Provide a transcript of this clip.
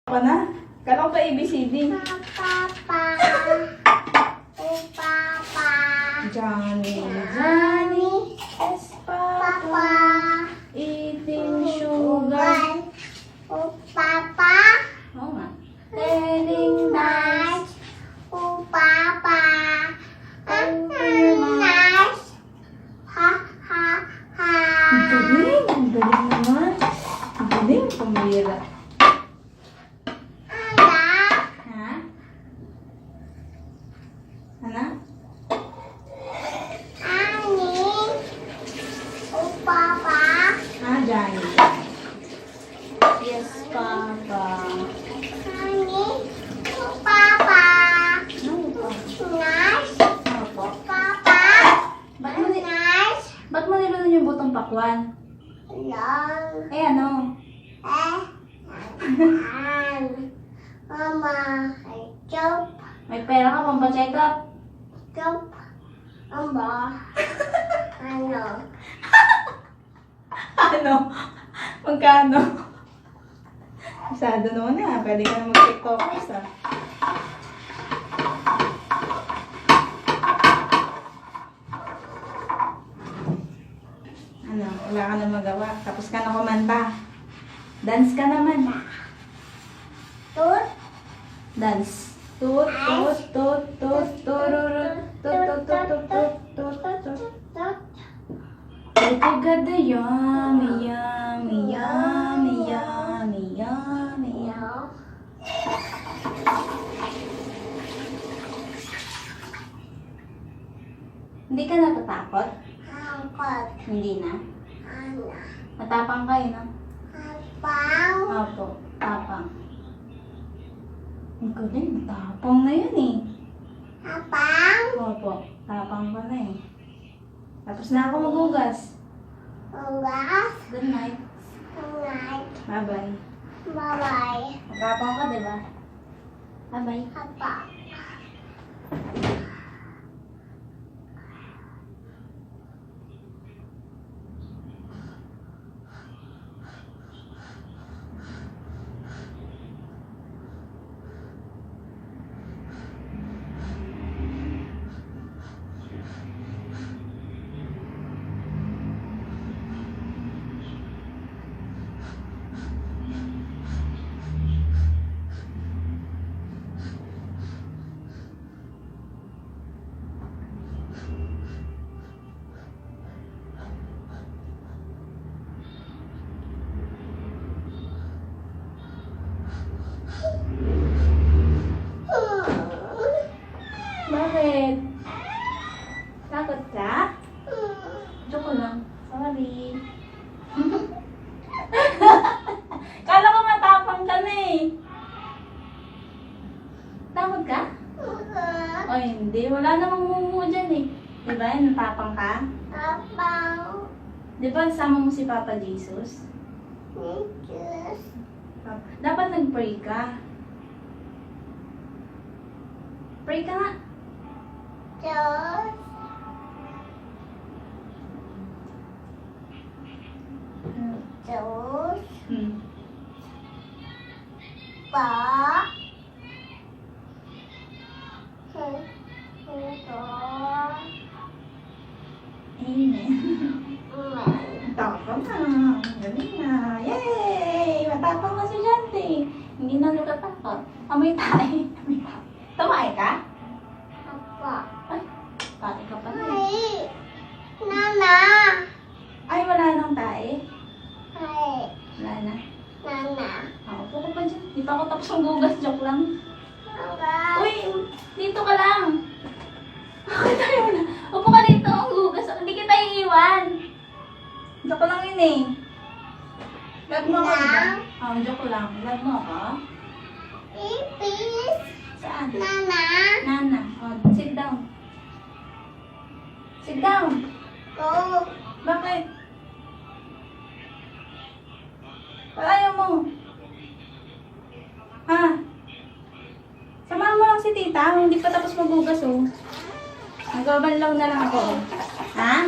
Ka na? Kala ko pa ABCD. Papa. Papa. Johnny. Johnny is Papa. Eating sugar. Papa. Oo nga. Telling lies. Papa. Nice. Ha ha ha. Ang galing. Ang galing naman. Ang galing. Pambira. Ha? Ano? Papa. Ah, Johnny. Yes, Papa. Papa. Ano pa? Nice. Ano po? Papa. Nice. Ba't mo nilunan yung butong pakwan? Long. Eh, ano? Mama. Jump. May pera ka pang pa-check up? Jump. Mama. Ano? Ano? Magkano? Masado naman na. Pwede ka na mag-tiktokers ah. Ano? Wala ka na magawa. Tapos ka na kumanta. Dance ka naman. Tut. Dance. Tut, tut, tut, tut, tururut, tut, tut, tut, tut, tut, tut, tut. Tut. Ito ganda yummy, yummy, yummy, yummy, yummy. No. Hindi ka natatakot? Angkot. Hindi na. Ano? Matapang kayo, no? Pang. Opo, tapang. Ang galing, tapang na yun eh. Apang. Opo, tapang ka na eh. Tapos na ako maghugas. Ugas. Good night. Night. Bye-bye. Bye-bye. Matapang ka, diba? Bye-bye. Papa. Bakit? Takot ka? Joke lang. Sorry. Kala ko matapang ka na eh. Takot ka? O hindi. Wala namang mumu dyan eh. Diba? Natapang ka? Apang. Diba sama mo si Papa Jesus? Yes. Dapat nag-pray ka. Pray ka nga. Diyos. Diyos. Pa. Ito. Amen. Tapang na. Galing na. Yay! Matapang na si Jante. Hindi na nakatakot. Amoy tayo. Tumae ka? Apa. Ay, tae ka pa na eh. Ay. Nana. Ay, wala nang tae. Ay. Wala na. Nana. Upo ko pa dyan. Di pa ako tapos ng gugas. Joke lang. Apa. Uy, dito ka lang. Okay tayo na. Upo ka dito. Ang gugas. Hindi kita iiwan. Joke lang yun eh. Lag mo ako, diba? Joke lang. Lag mo ako. Ipis. Saan? Nana. Nana. Sit down. Sit down. Go. Bakit? Ayaw mo. Ha? Samahan mo lang si tita. Hindi pa tapos magugas oh. Nagbabanlaw na lang ako oh. Ha?